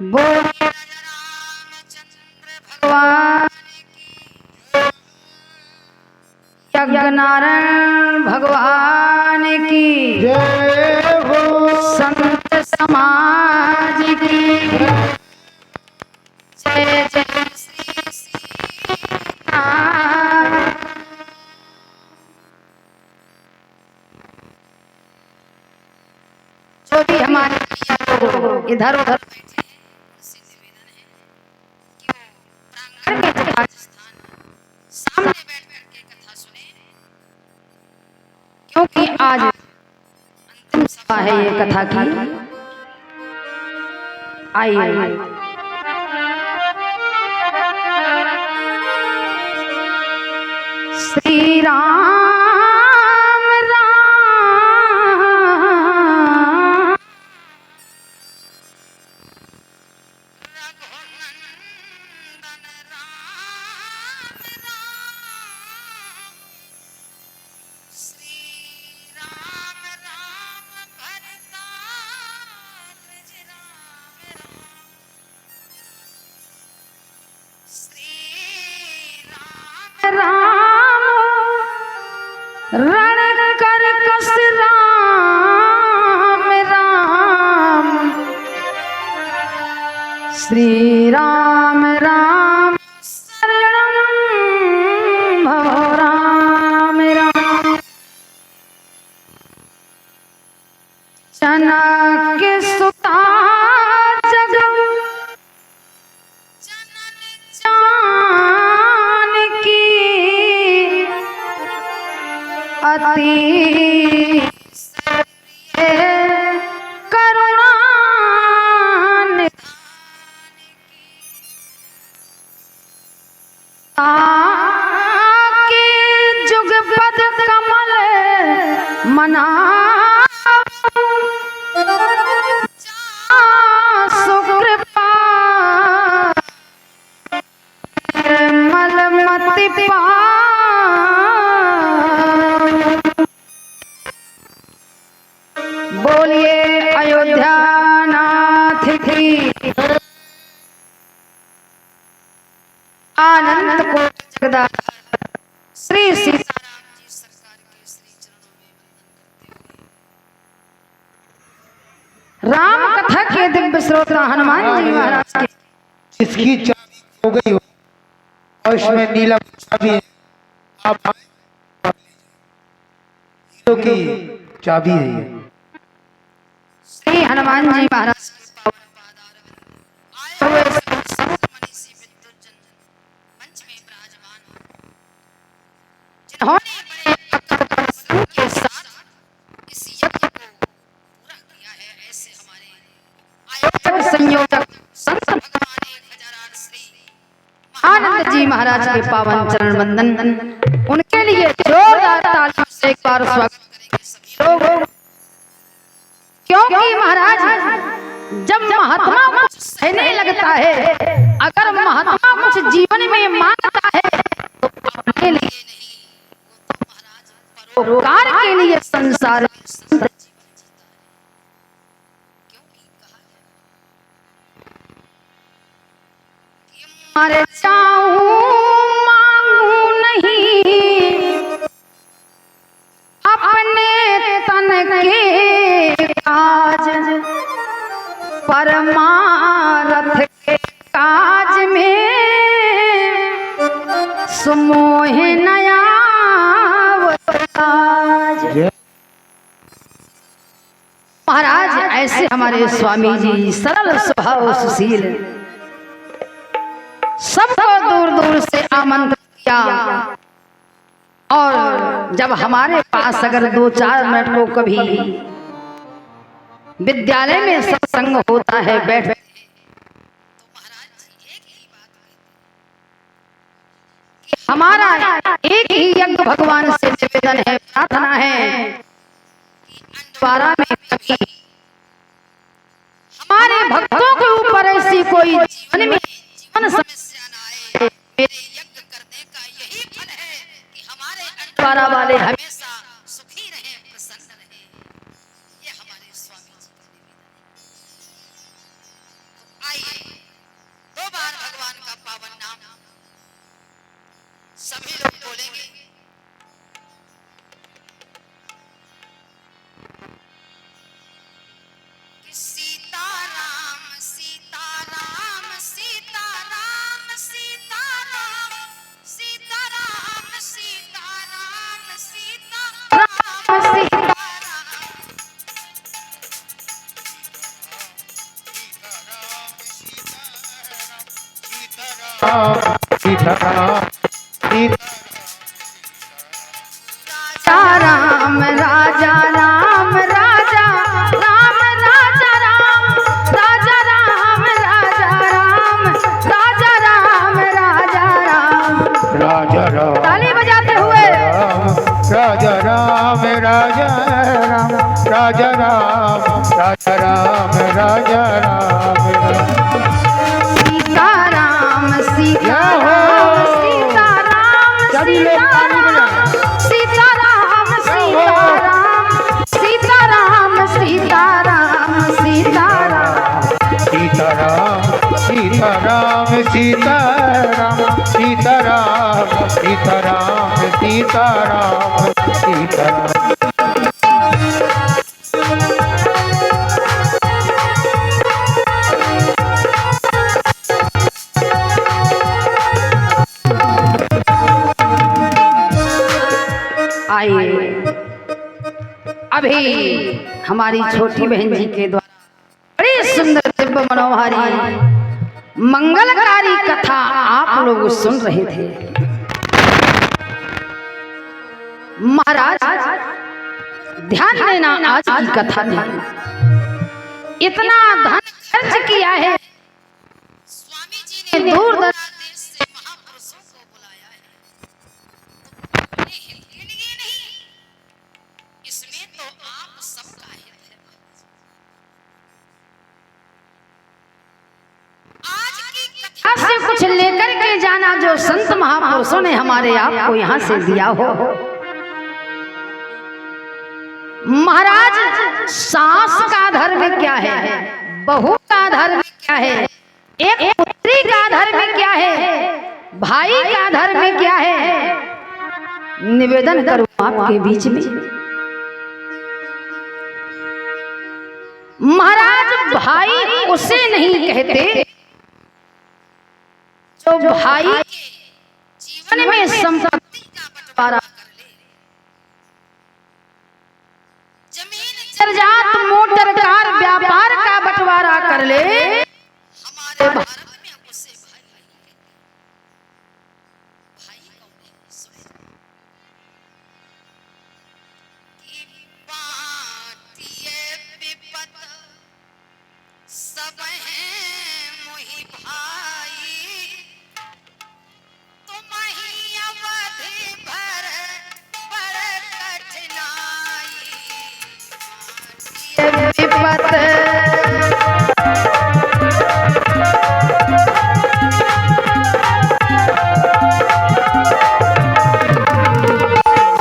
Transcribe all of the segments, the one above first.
बोलिए रामचंद्र भगवान यज्ञनारायण भगवान की जय हो। संत समाज की जय जय श्री सीताराम। जो भी हमारे लोग इधर उधर बैठे हैं उनसे निवेदन है कि वो प्रांगण में जो राजस्थान सामने बैठ करके कथा सुने, क्योंकि आज अंतिम सभा है ये कथा की। आइए श्री राम राम रघुनंदन राम राम, श्री राम राम भरताज राम राम, श्री राम राम रण कर कस राम राम, श्री राम राम शरणं भव राम राम। जनक सुता जगम जनन जानकी, अति प्रिय करुणा निधान की, ताके जुगपद कमल मना सुकृपा मलमति पा। बोलिए अयोध्या नाथ की आनंद को जगदा श्री सीताराम जी सरकार के श्री चरणों में वंदन करते हुए राम कथा के दिव्य श्रोता हनुमान जी महाराज के जिसकी चाबी हो गई हो और इसमें नीला चाबी है, आप हीरो की चाबी है ये। श्री हनुमान जी महाराज के पावन पादारविंद आए हुए संत मनीषी विद्युत जन मंच में विराजमान हो, जिन्होंने बड़े अकड़ परिश्रम के साथ इस यज्ञ को पूरा किया है, ऐसे हमारे आयोजक संयोजक संत भगवान 1008 श्री महानंद जी महाराज के पावन चरण वंदन, उनके लिए जोरदार तालियों से एक बार स्वागत करेंगे सभी लोग। क्योंकि महाराज जब महात्मा कुछ सहने लगता है, अगर महात्मा कुछ जीवन में मांगता है तो अपने लिए नहीं, वो तो महाराज परोपकार के लिए संसार में सुंदर जीवन जीता है। क्योंकि कहा है कि मर जाऊं मांगू नहीं अपने तन के काज, परमारथ के काज में सुमोह नया अवताज। महाराज ऐसे हमारे स्वामी जी सरल स्वभाव सुशील, सबको दूर दूर से आमंत्रित किया, और जब हमारे पास अगर 2-4 मिनट को कभी विद्यालय में सत्संग होता है बैठते हैं, तो महाराज जी एक ही बात कहते हैं कि हमारा एक ही यज्ञ भगवान से निवेदन है, प्रार्थना है कि अंतवारा में कभी हमारे भक्तों के ऊपर ऐसी कोई जीवन समस्या न आए। मेरे यज्ञ करने का यही फल है कि हमारे अंतवारा वाले हमेशा सुखी रहे, प्रसन्न रहे। ये हमारे स्वामी जी का निवेदन है। तो आइए राम राजा राम राजा राम राजा राम राजा राम राजा राम राजा राम राजा राम राजा राम ताली बजाते हुए राजा राम राजा राम राजा राम राजा राम राजा राम सीताराम सीताराम सीताराम सीताराम सीताराम सीताराम सीताराम सीताराम सीताराम सीताराम सीताराम सीताराम सीताराम सीताराम सीताराम आइए अभी हमारी छोटी बहन जी के द्वारा बड़ी सुंदर दिव्य मनोहारी मंगलकारी कथा आप लोग सुन रहे थे। महाराज ध्यान देना, आज की कथा में इतना धन खर्च किया है, स्वामी जी ने दूर दराज देश से महापुरुषों को बुलाया है, तो हिल लिए नहीं, इसमें तो आप सबका हित है। आज की कथा से कुछ लेकर के जाना जो संत महापुरुषों ने हमारे आप को यहाँ से दिया हो। महाराज सास का धर्म क्या है, बहू का धर्म क्या है, एक पुत्री का धर्म क्या है, भाई का धर्म क्या है, निवेदन करूं आपके बीच में। महाराज भाई उसे नहीं कहते जो भाई के जीवन में संपत्ति का बंटवारा कर ले, जमीन जर्जात मोटर कार व्यापार का बंटवारा कर ले। हमारे भारत में उसे भाई कहते। भाई कौन है? सुने कि बाटिए विपत सब हैं मोहि भाई, तुम ही अवधि भर पर कठिनाई। बाटिए विपत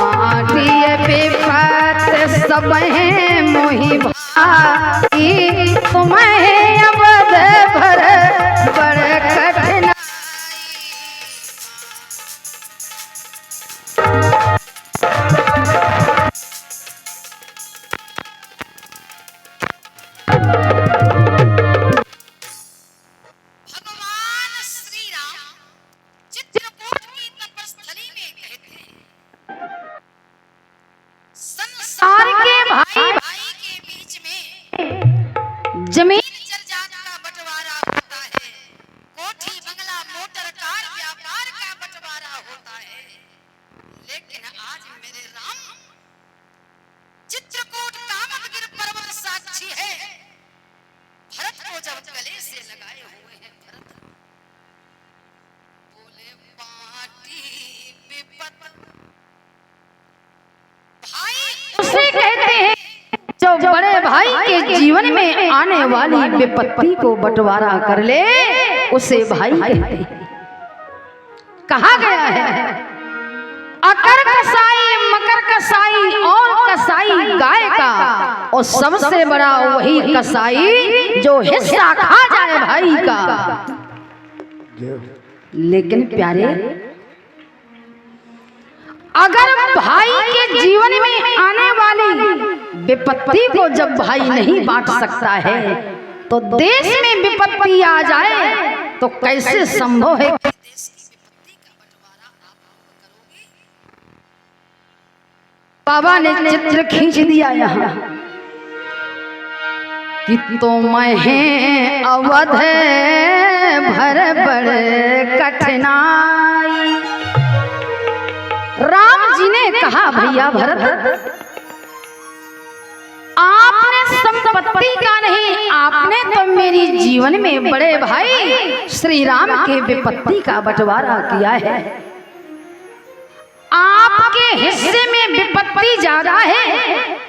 बाटिए विपत सब हैं मोहि भाई, तुम ही अवध भर पर कठिनाई। भगवान श्री राम चित्रकूट की तपस्थली में कहते हैं, संसार के भाई भाई के बीच में जमीन जर्जात का बंटवारा होता है, कोठी बंगला मोटर कार व्यापार का बंटवारा होता है, लेकिन आज मेरे राम चित्रकूट कामतगिर पर्वत साक्षी है। भरत को जब गले से लगाए हुए हैं, भरत बोले बाटी विपत। भाई उसे कहते हैं जो बड़े भाई के जीवन में आने वाली विपत्ति को बंटवारा कर ले, उसे भाई कहते हैं। कहा गया है अकर कसाई मकर कसाई और कसाई गाय का, और सबसे बड़ा वही कसाई जो हिस्सा खा जाए भाई का। लेकिन प्यारे, अगर भाई के जीवन में आने वाली विपत्ति को जब भाई नहीं बांट सकता है, तो देश में विपत्ति आ जाए तो कैसे संभव है कि देश की विपत्ति का बंटवारा आप करोगे? बाबा ने चित्र खींच दिया यहाँ कि तुम हैं अवध भर बड़ कठिनाई। राम जी ने कहा भैया भरत, आपने संपत्ति का नहीं, आपने तो मेरी जीवन में बड़े भाई श्री राम के विपत्ति का बंटवारा किया है। आपके हिस्से में विपत्ति ज्यादा है।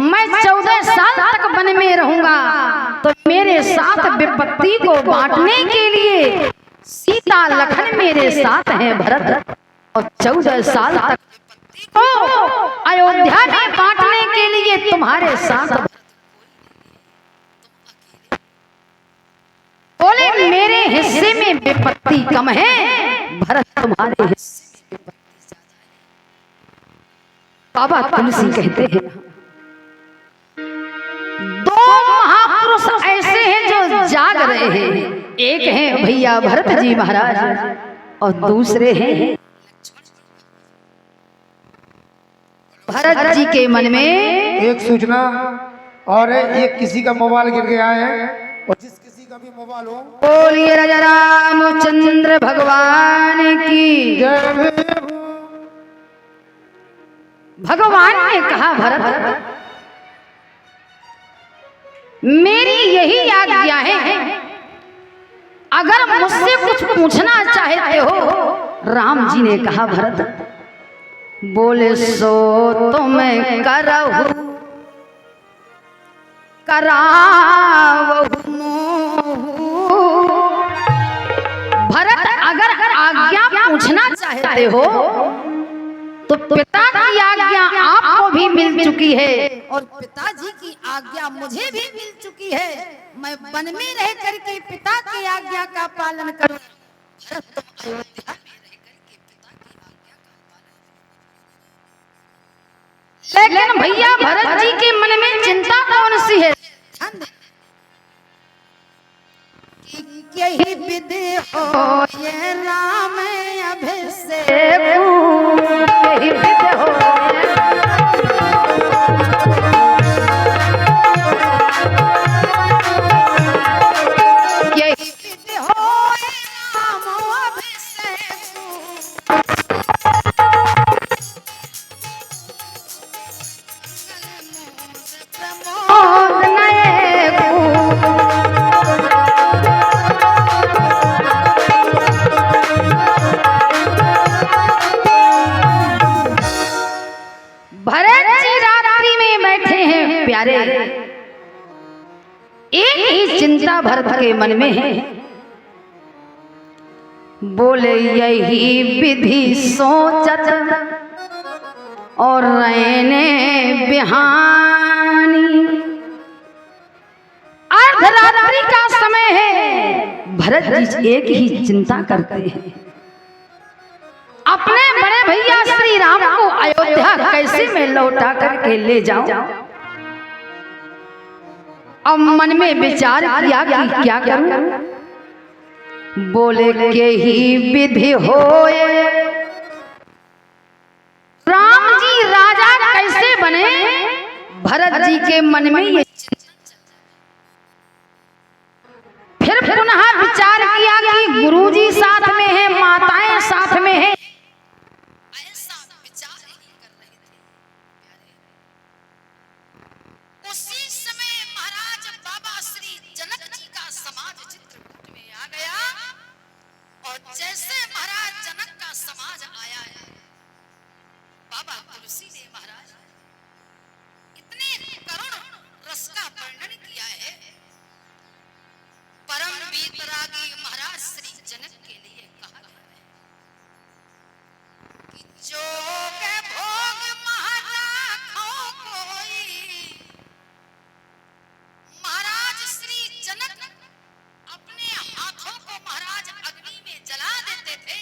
मैं 14 साल तक वन में रहूंगा, तो मेरे साथ विपत्ति को बांटने के लिए सीता लखन मेरे साथ हैं भरत, और 14 साल तक विपत्ति को अयोध्या में बांटने के लिए तुम्हारे साथ। बोले मेरे हिस्से में विपत्ति कम है, भरत तुम्हारे हिस्से में विपत्ति ज्यादा है। बाबा तुलसी कहते हैं, दो महापुरुष ऐसे हैं जो जाग रहे हैं। एक है भैया भरत जी महाराज, और दूसरे हैं भरत जी के मन में एक सूचना और है, एक किसी का मोबाइल गिर गया है, और जिस किसी का भी मोबाइल हो, बोलिए राजा रामचंद्र भगवान की जय। भगवान ने कहा भरत, मेरी यही आज्ञा है, अगर मुझसे कुछ पूछना चाहते हो। राम जी ने कहा भरत, बोले सो तो मैं कराहू भरत, अगर आज्ञा पूछना चाहते हो तो पिता की आज्ञा आपको भी मिल चुकी है, और पिताजी की आज्ञा मुझे भी मिल चुकी है। मैं वन में रह करके पिता की आज्ञा का पालन करूं। भरत तुम अयोध्या में रह करके पिता की आज्ञा का पालन। लेकिन भैया भरत जी के मन में चिंता कौन सी है? यही विधि हो ये राम अभिषेक, यही विधि हो यही विधि हो राम अभिषेक, प्रमोद नए भरत जी रात्रि में बैठे हैं प्यारे। एक ही चिंता भरत के मन में है, बोले यही विधि सोचत और रहने बिहानी। अर्धरात्रि का समय है, भरत जी एक ही चिंता करते हैं, अपने बड़े भैया श्री राम को अयोध्या कैसे मैं लौटा करके ले जाऊं। अब मन में विचार किया कि क्या करूं। बोले के ही विधि होए राम जी राजा कैसे बने। भरत जी के मन में ये फिर पुनः विचार किया कि गुरुजी साथ में है, माताएं साथ में है, ऐसा विचार ही कर रहे थे। उसी समय महाराज बाबा श्री जनक जी का समाज चित्रकूट में आ गया, और जैसे महाराज जनक का समाज आया है, बाबा तुलसी ने महाराज इतने करुण रस का वर्णन किया है। परम वीतरागी महाराज श्री जनक के लिए कहा गया है कि जोग भोग महाराखों कोई। महाराज श्री जनक अपने हाथों को महाराज अग्नि में जला देते थे,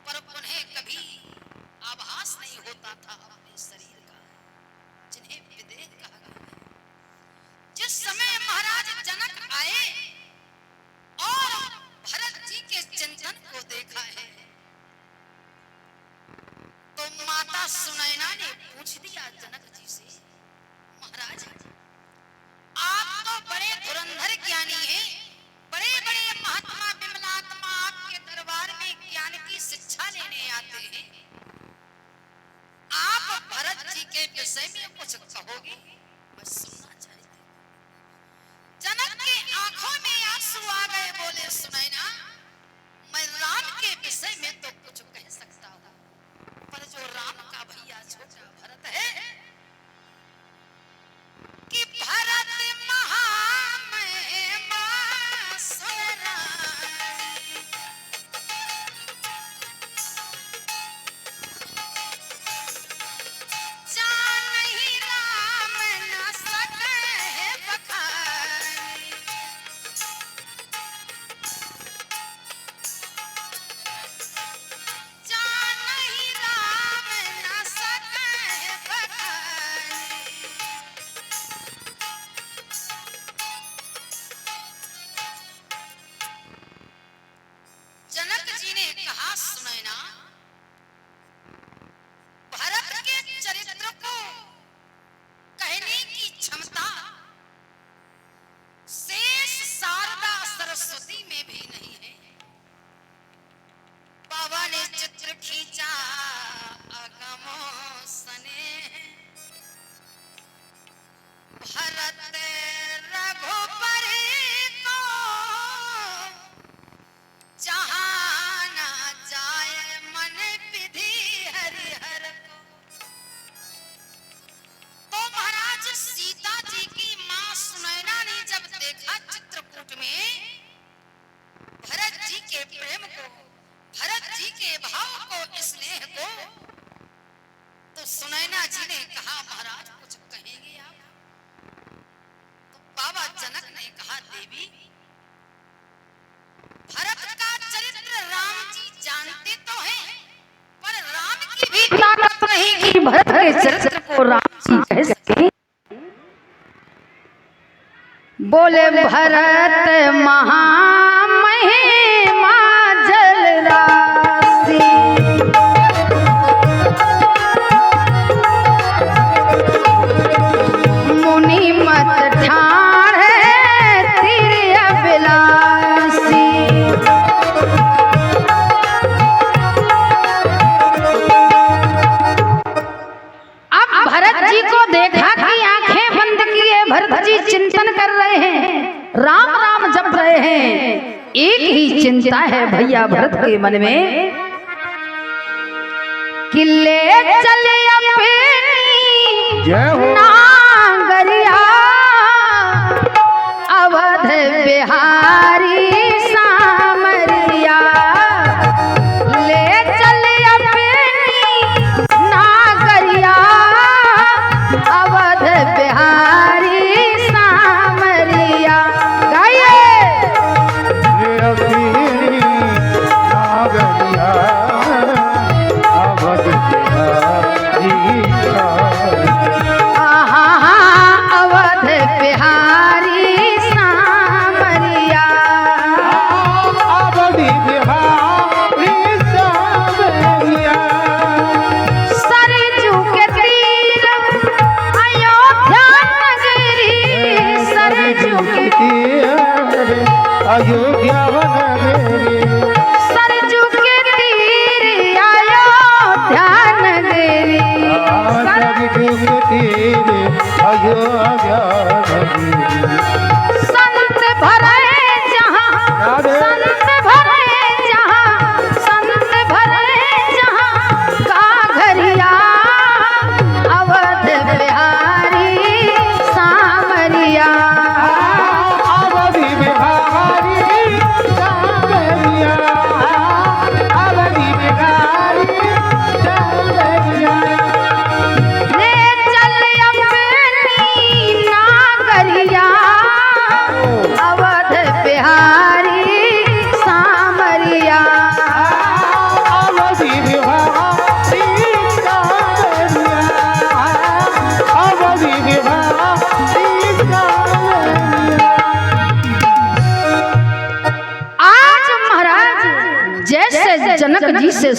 पर उन्हें कभी आभास नहीं होता था अपने शरीर का, जिन्हें विदेह कहा गया है। जिस समय महाराज जनक आए और भरत जी के चिंतन को देखा है, तो माता मुझे कुछ कहोगी? मैं सुनना चाहती हूँ। जनक के आंखों में आंसू आ गए, बोले सुनैना मैं राम के विषय में तो कुछ कह सकता हूँ, पर जो राम का भैया छोटा भरत है कि भरत महामहिमा सुरारी, जानहि राम न सकै बखानी, जानहि राम न सकै बखानी। जनक जी ने कहा सुनैना भरत के चरित्र को कहने की क्षमता शेष शारदा सरस्वती में भी नहीं है। बाबा ने चित्र खींचा अगमों सने, भरत रघुपति को जहाँ न जाए मन विधि हरिहर को। तो महाराज सीता जी की मां सुनैना ने जब देखा चित्रकूट में भरत जी के प्रेम को, भरत जी के भाव को, स्नेह को, तो सुनैना जी ने कहा महाराज कुछ कहेंगे आप? तो बाबा जनक ने कहा देवी भरत का चरित्र राम जी जानते तो हैं, पर राम की भी ताकत नहीं कि भरत के चरित्र को राम जी कह सके। बोले भरत महामहिमा जलराशि, मुनि मत ठाढ़े तीर अभिलाषी, अब भरत जी को देखा कि आंखें बंद किए भरत जी चिंतन कर रहे हैं, राम राम जप रहे हैं। एक ही चिंता है भैया भरत के मन में कि ले चले अपनी जय हो नागरिया अवध बिहारी सामरिया, ले चले अपनी नागरिया अवध बिहारी सामरिया। गाइए रे अबीरी नागरिया अवध बिहारी आहा अवध बिहारी सामरिया, अवध बिहारी सामरिया, सरजू के तीर अयोध्या नगरी, सरजू के अयोध्या नगरी, सरजू के तीर अयोध्या नगरी, अयोध्या नगरी, संत भरे जहाँ, संत भरे जहाँ, संत भरे जहाँ काघरिया अवध बिहारी सामरिया, अवध बिहारी सामरिया, अवध बिहारी सामरिया। ले चल अपनी नागरिया अवध बिहारी सामरिया, अवध बिहारी सामरिया, अवध बिहारी सामरिया। आज महाराज जैसे जनक जी से